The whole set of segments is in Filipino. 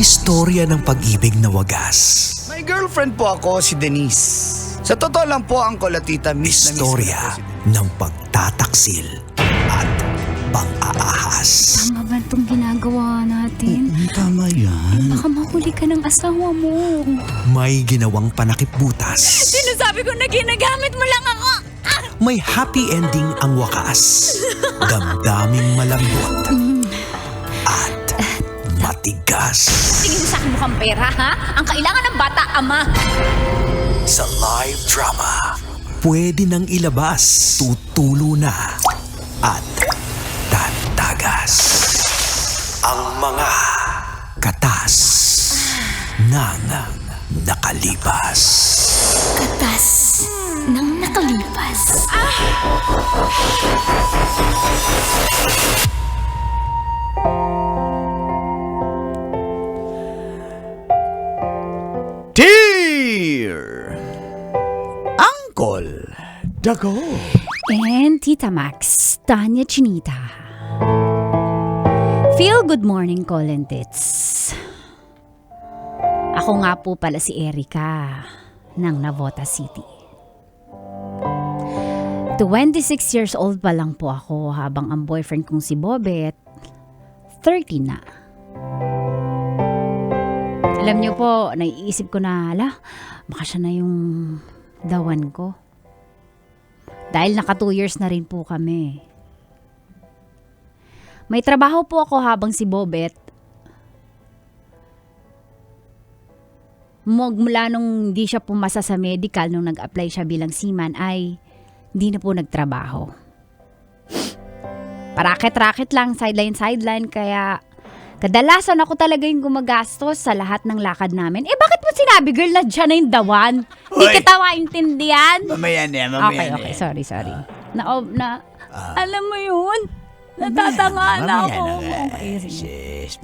Istorya ng pag-ibig na wagas. May girlfriend po ako, si Denise. Sa totoo lang po, Uncle at Tita, miss na miss ko Istorya na po si Denise. ng pagtataksil at pang-aahas. Tama ba itong ginagawa natin? Tama yan. Baka mahuli ka ng asawa mo. May ginawang panakip butas. Sinasabi ko na ginagamit mo lang ako. May happy ending ang wakas. Damdaming malambot at matigas. Tingin mo sa akin mukhang pera, ha? Ang kailangan ng bata, ama. Sa live drama, pwede nang ilabas, tutulo na at tatagas ang mga katas ng nakalipas. Katas ng nakalipas. Dear Uncle Dago. And Tita Max, Tanya Chinita. Feel good morning, Colin Tits. Ako nga po pala si Erica ng Navota City. 26 years old pa lang po ako habang ang boyfriend kong si Bobet 30 na. Alam niyo po, naiisip ko na, baka siya na yung dawan ko. Dahil naka 2 years na rin po kami. May trabaho po ako habang si Bobet. Mula nung hindi siya pumasa sa medical, nung nag-apply siya bilang seaman, ay hindi na po nagtrabaho. Parakit-rakit lang, sideline, kaya kadalasan ako talaga yung gumagastos sa lahat ng lakad namin. Bakit mo sinabi, girl, na dyan na yung dawan? Hindi Hoy! kita maintindihan. Mamaya na, Okay, sorry. Alam mo yun? Natatanga na ako. Okay, sige. Sis.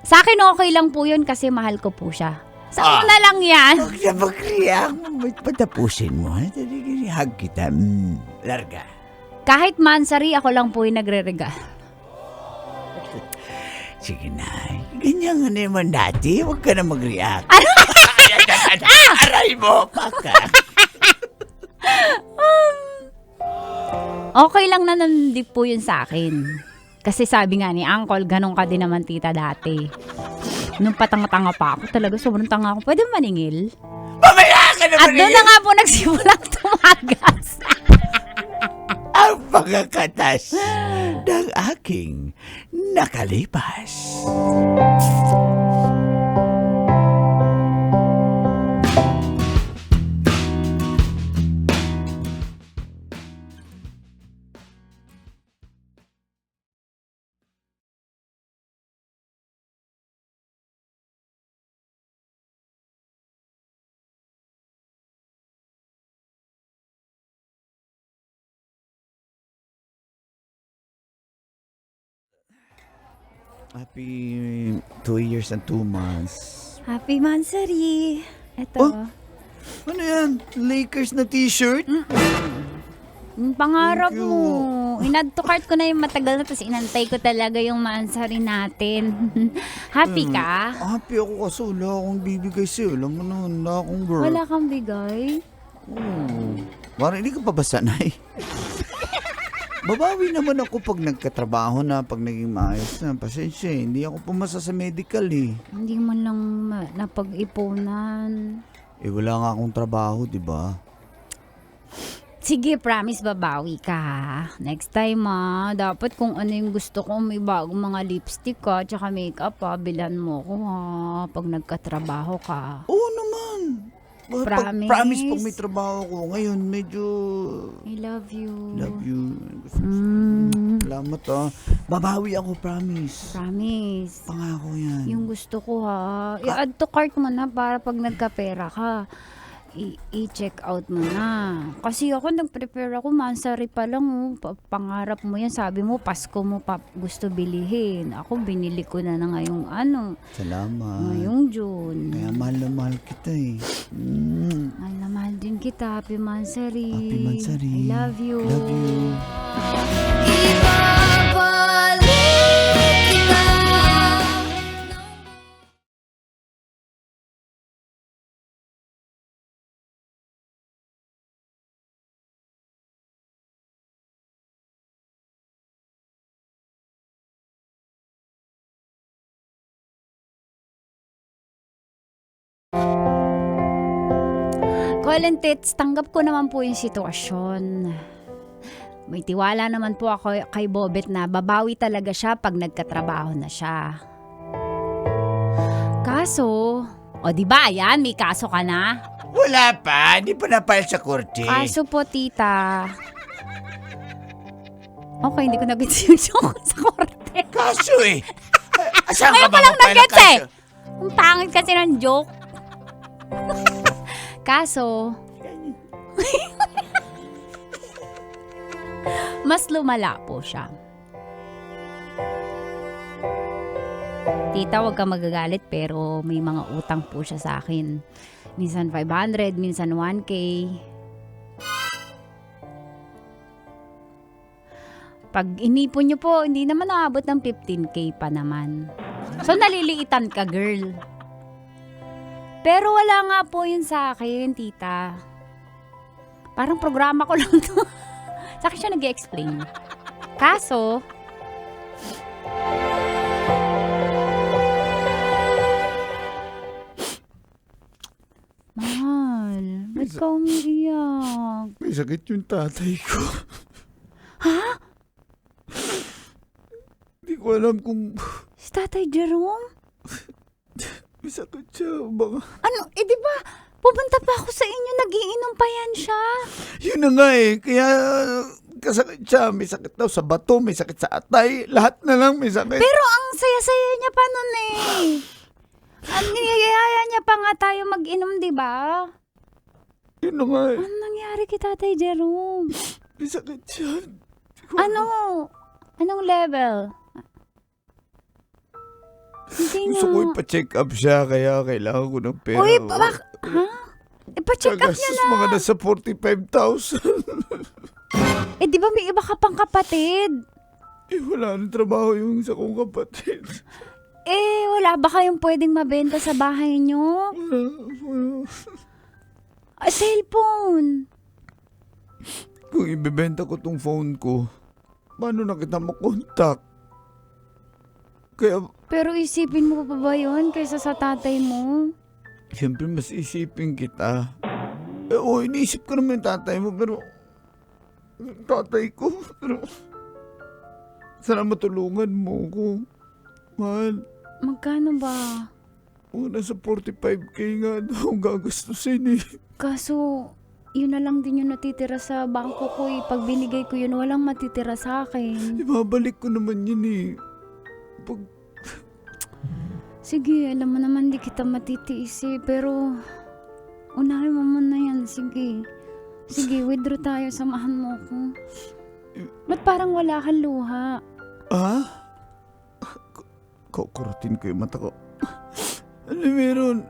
Sa akin okay lang po yun kasi mahal ko po siya. Sa una lang yan. Huwag na mag-react. Patapusin mo. Hag kita. Larga. Kahit mansari, ako lang po yung nagre-regal. Sige na. Ganyan nga naman dati. Huwag ka na mag-react. Aray mo, paka. Okay lang na nandip po yun sa akin. Kasi sabi nga ni Uncle, ganun ka din naman tita dati. Nung patanga-tanga pa ako, talaga sobrang tanga ako. Pwede maningil? Mamaya ka na At doon na nga po nagsimulang tumagas. ang pagkakatas ng aking nakalipas. Happy 2 years and 2 months. Happy mansari. Ito. Oh? Ano yan? Lakers na t-shirt? Yung pangarap Thank you. mo. Inad to cart ko na yung matagal na, tapos inantay ko talaga yung mansari natin. Happy ka? Happy ako kasi wala akong bibigay sa'yo. Alam mo na, wala akong girl. Wala kang bigay? Parang hindi ka pa ba sanay? Babawi naman ako pag nagkatrabaho na, pag naging maayos na. Pasensya, hindi ako pumasa sa medical eh. Hindi man lang napag-ipunan. Wala nga akong trabaho, di ba? Sige, promise babawi ka. Next time dapat kung ano yung gusto ko, may bagong mga lipstick ka, tsaka makeup bilan mo ko pag nagkatrabaho ka. Oo naman. Promise? Promise pag may trabaho ko. Ngayon, medyo... I love you. Love you. Salamat Babawi ako, promise. Promise. Pangako yan. Yung gusto ko i-add to cart mo na para pag nagkapera ka, i-check out mo na. Kasi ako, nag-prepare ako, mansari pa lang. Pangarap mo yan. Sabi mo, Pasko mo pa gusto bilihin. Ako, binili ko na ngayong Salamat. ngayong June. Kaya mahal na mahal kita eh. Mahal na mahal din kita. Happy mansari. Happy mansari. I love you. Love you. Ibabalik Well, and tits, tanggap ko naman po yung sitwasyon. May tiwala naman po ako kay Bobet na babawi talaga siya pag nagkatrabaho na siya. Kaso, o di ba ayan, may kaso ka na? Wala pa, hindi pa na-file sa korte. Kaso po, tita. Okay, hindi ko nag-gets yung joke sa korte. Kaso eh. Saan Ngayon ka ba ko lang mag-file ng nag-gets eh. kaso? Ang pangit kasi ng joke. Kaso, mas lumala po siya. Tita, huwag ka magagalit pero may mga utang po siya sa akin. Minsan 500, minsan 1K. Pag inipon nyo po, hindi naman naabot ng 15K pa naman. So, naliliitan ka, girl. Pero wala nga po yun sa akin, tita. Parang programa ko lang to. Sa akin siya nag-explain. Kaso, mahal, ba't ka umiiyak? May sakit yung tatay ko. Ha? Hindi ko alam kung Si Tatay Jerome? may sakit siya. Baka... Ano, di ba, pupunta pa ako sa inyo, nagiinom pa yan siya. Yun na nga eh. Kaya kasakit siya. May sakit daw sa bato, may sakit sa atay. Lahat na lang may sakit. Pero ang saya-saya niya pa nun eh. Ang niyayaya niya pa nga tayo mag-inom, di ba? Yun na nga eh. Ano nangyari kay Tatay Jerome? May sakit siya. Ano? Anong level? Hindi Gusto ko nga. ipa-check up siya kaya kailangan ko ng pera. Uy, ha? Ipa-check up niya Kagastos na. mga nasa 45,000. Eh, di ba may iba ka pang kapatid? Eh, wala nang trabaho yung isa kong kapatid. Eh, wala ba kayong pwedeng mabenta sa bahay niyo? Cellphone. Kung ibebenta ko tong phone ko, paano na kita makontak? Kaya, Pero isipin mo pa ba yun kaysa sa tatay mo? siyempre mas isipin kita. Eh, iniisip ko naman yung tatay mo, pero tatay ko, pero sana matulungan mo ko. Mahal, Magkano ba? una sa 45K nga daw gagastusin eh. Kaso, yun na lang din yung natitira sa bangko ko eh. Pag binigay ko yun, walang matitira sa akin. Ibabalik ko naman yun eh. Pag, Sige, alam mo naman di kita matitiis eh. Pero, unahin mo muna yan. Sige. Sige, withdraw tayo. Samahan mo ako. Ba't parang wala kang luha? kukurutin ko yung mata ko. Ano meron?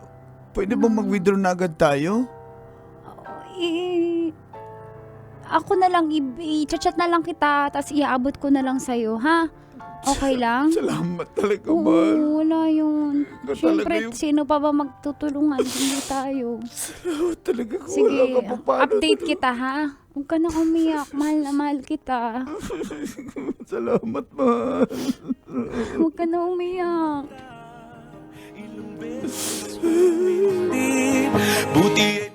Pwede ba mag-withdraw na agad tayo? Ako na lang, i-chat na lang kita, tapos iaabot ko na lang sa'yo, ha? Okay lang? Salamat talaga, mahal. Oo, wala yun. Ikaw Siyempre, talaga yung- sino pa ba magtutulungan? Hindi tayo. Salamat talaga kung Sige, wala ka pa paano. update kita, ha? Huwag ka nang umiyak. Mahal na mahal kita. Salamat, mahal. Huwag ka nang umiyak. Buti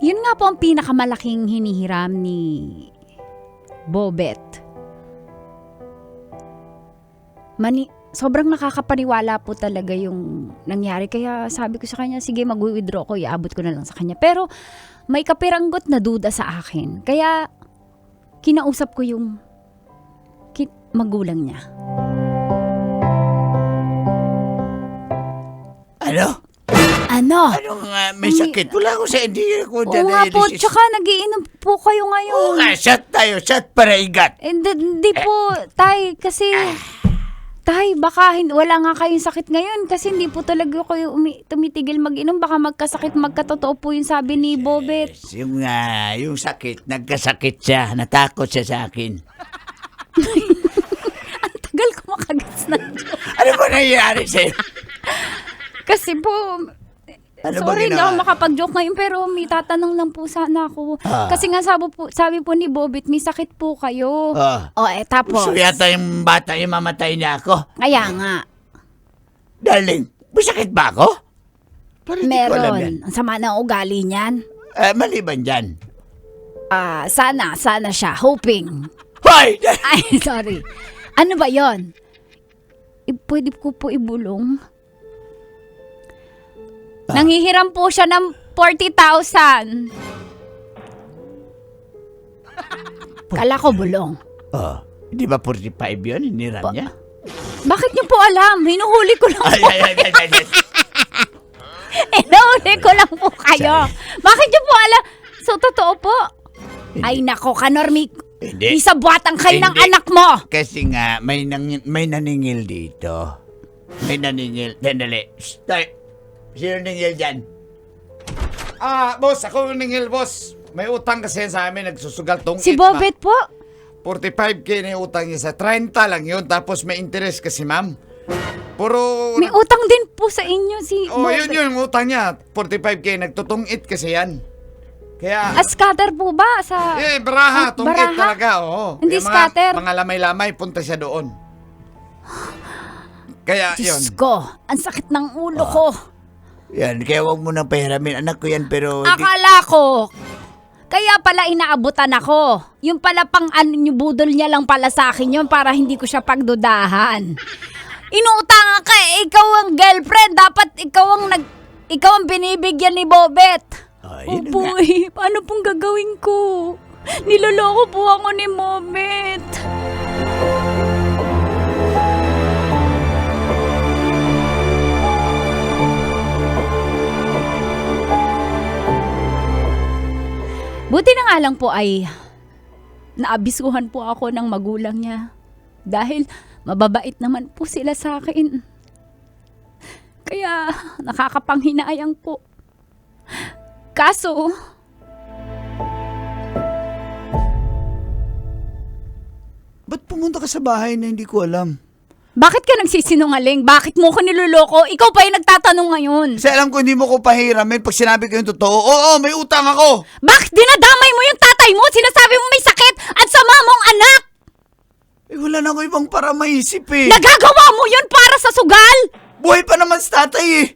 Yun nga po ang pinakamalaking hinihiram ni Bobet. Sobrang nakakapaniwala po talaga yung nangyari. Kaya sabi ko sa kanya, sige mag-withdraw ko, iabot ko na lang sa kanya. Pero may kapiranggot na duda sa akin. Kaya kinausap ko yung magulang niya. Ano? Ano? Ano nga, may sakit? Wala ko sa hindi ko Oo nga po, dialysis. tsaka nagiinom po kayo Oo ngayon. nga, shot tayo, shot para igat. Hindi po, tay, kasi... Tay, baka wala nga kayong sakit ngayon kasi hindi po talaga kayo tumitigil mag-inom. Baka magkasakit, magkatotoo po yung sabi ni Bobet. Yung sakit, nagkasakit siya, natakot siya sa akin. Ang tagal ko makagets na. Ano ba nangyayari sa'yo? Kasi po, Ano ba sorry, hindi ginawa? ako makapag-joke ngayon pero may tatanong lang po sana ako. Kasi nga sabi po ni Bobet, may sakit po kayo. Tapos, So yata yung bata yung mamatay niya ako. kaya nga, Darling, may sakit ba ako? Parang hindi ko alam yan. meron. Ang sama ng ugali niyan. Maliban dyan. Sana siya, hoping. Hoy! Ay, sorry. Ano ba yon? Pwede ko po ibulong? Nanghihiram po siya ng 40,000. Kala ko bulong. Di ba 45 yun? Hiniram niya? Bakit niyo po alam? Hinuhuli ko lang po. Ay. Hinuhuli ko lang po kayo. Bakit niyo po alam? So, totoo po. Ay, nako, kanormi. Hindi. Isabuatan kayo ng Hindi. anak mo. Kasi nga, may naningil dito. May naningil. Dali. Sino ningil dyan? Boss, ako yung ningil, boss. May utang kasi sa amin, nagsusugal tong Si Bobet po. 45K na yung utang niya sa 30 lang yun, tapos may interest kasi, ma'am. Puro... May utang din po sa inyo si Bobet. yun yung utang niya. 45K, nagtutungit kasi yan. Kaya... Scatter po ba? Sa... baraha, tungit baraha? talaga, oo. Hindi Yung scatter? Mga lamay-lamay, punta siya doon. Kaya, yun. Diyos ko, ang sakit ng ulo ko. Yan, kaya huwag mo nang pahiramin. Anak ko yan, pero... Akala ko, kaya pala inaabutan ako. Yung pala pang budol niya lang pala sa akin yun para hindi ko siya pagdudahan. Inuutangan ka, ikaw ang girlfriend. Dapat ikaw ang binibigyan ni Bobet. Yun Opo, nga. paano pong gagawin ko? Niloloko po ako ni Bobet. Buti na nga lang po ay naabisuhan po ako ng magulang niya. Dahil mababait naman po sila sa akin. Kaya nakakapanghinayang po. Kaso, Ba't pumunta ka sa bahay na hindi ko alam? bakit ka nagsisinungaling? Bakit mo ko niloloko? Ikaw pa yung nagtatanong ngayon. Kasi alam ko hindi mo ko pahiramin pag sinabi ko yung totoo. Oo, may utang ako. Bakit dinadamay mo yung tatay mo? Sinasabi mo may sakit at sama mong anak? Wala na ako ibang para maisip eh. Nagagawa mo yun para sa sugal? Buhay pa naman sa tatay eh.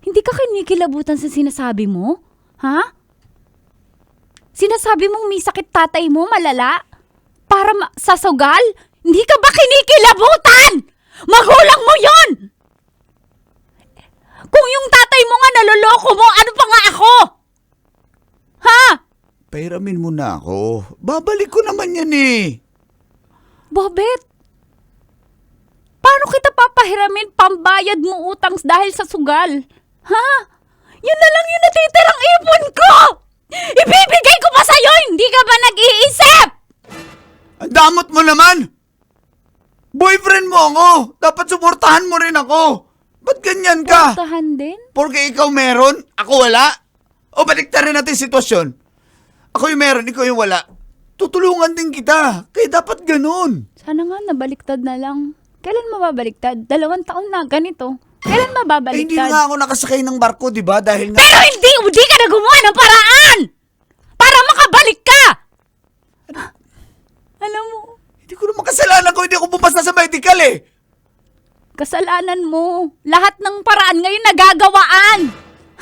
Hindi ka kinikilabutan sa sinasabi mo? Ha? Sinasabi mong may sakit tatay mo, malala? Para sa sugal? Hindi ka ba kinikilabutan? Magulang mo yun! Kung yung tatay mo nga naloloko mo, ano pa nga ako? Ha? Pahiramin mo na ako. Babalik ko naman yan eh. Bobet, paano kita papahiramin pambayad mo utang dahil sa sugal? Ha? Yun na lang yung natitirang ipon ko! Ibibigay ko pa sa'yo! Hindi ka ba nag-iisip? Ang damot mo naman! Boyfriend mo ako! Dapat suportahan mo rin ako! Ba't ganyan ka? Tahan din? Porque ikaw meron, ako wala? O baliktarin natin sitwasyon. Ako yung meron, ikaw yung wala. Tutulungan din kita. Kaya dapat ganun. Sana nga nabaliktad na lang. Kailan mababaliktad? 2 taon na ganito. Kailan Eh, hindi mababaliktad? nga ako nakasakay ng barko, di ba? Dahil nga... Pero hindi ka na gumawa ng paraan! Para makabalik ka! Alam mo, Hindi ko naman kasalanan ko, hindi ako bumasta sa medical eh. kasalanan mo. Lahat ng paraan ngayon nagagawaan.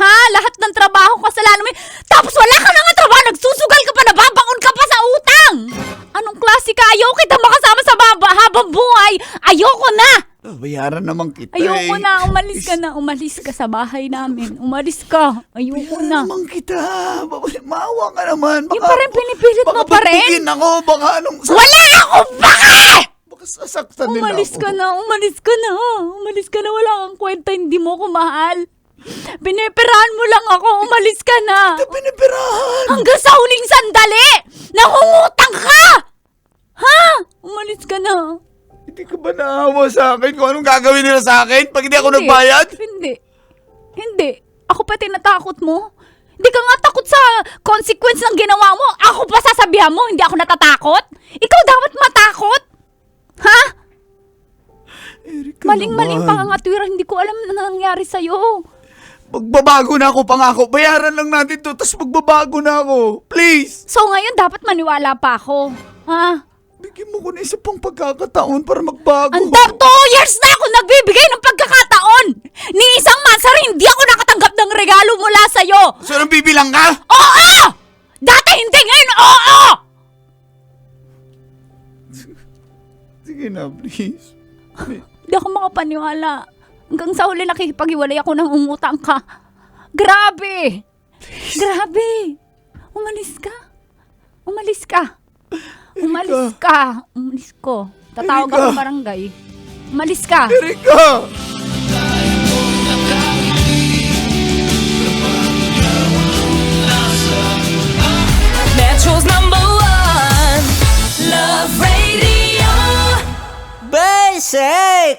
Ha? Lahat ng trabaho kasalanan mo. Tapos wala ka na nga trabaho. Nagsusugal ka pa, nababangon ka pa sa utang. Anong klase ka? Ayaw kita makasama sa habang buhay. Ayoko na. Bayaran naman kita Ayoko eh. na. Umalis ka na. Umalis ka sa bahay namin. Umalis ka. Ayoko Bayaran na. naman kita. Maawa ka naman. Yung pa rin pinipilit mo baka pa rin. pagbigin ako. Baka anong... Wala akong baka! Baka baka sasaktan nila Umalis ako. ka na, umalis ka na. Umalis ka na, wala kang kwenta, hindi mo ko mahal. Pinipirahan mo lang ako, umalis ka na. Ito pinipirahan. Hanggang sa huling sandali, nangungutang ka! Ha? Umalis ka na. Hindi ka ba naawa sa akin kung anong gagawin nila sa akin pag hindi ako nagbayad? Hindi. Ako pa tinatakot mo? Hindi ka nga takot sa consequence ng ginawa mo. Ako pa sasabihan mo, hindi ako natatakot? Ikaw dapat matakot. Ha? Erika Maling-maling naman. pangangatwiran, hindi ko alam na nangyari sa'yo. Magbabago na ako, pangako. Bayaran lang natin to, tapos magbabago na ako. Please! So ngayon, dapat maniwala pa ako. Ha? Bigyan mo ko na isa pang pagkakataon para magbago. Under 2 years na ako nagbibigay ng pagkakataon! Ni isang masar, hindi ako nakatanggap ng regalo mula sa'yo! So, nang bibilang ka? Oo! Dati hindi, ngayon oo! Sige na, please. Hindi ako makapaniwala. Hanggang sa huli nakikipag-iwalay ako nang umutang ka. Grabe! Grabe! Umalis ka. Umalis ka. Umalis ka. Umalis ko. Tatawag Erika. ako barangay. Umalis ka. Erika! Metro's #1 Love Radio. Basic!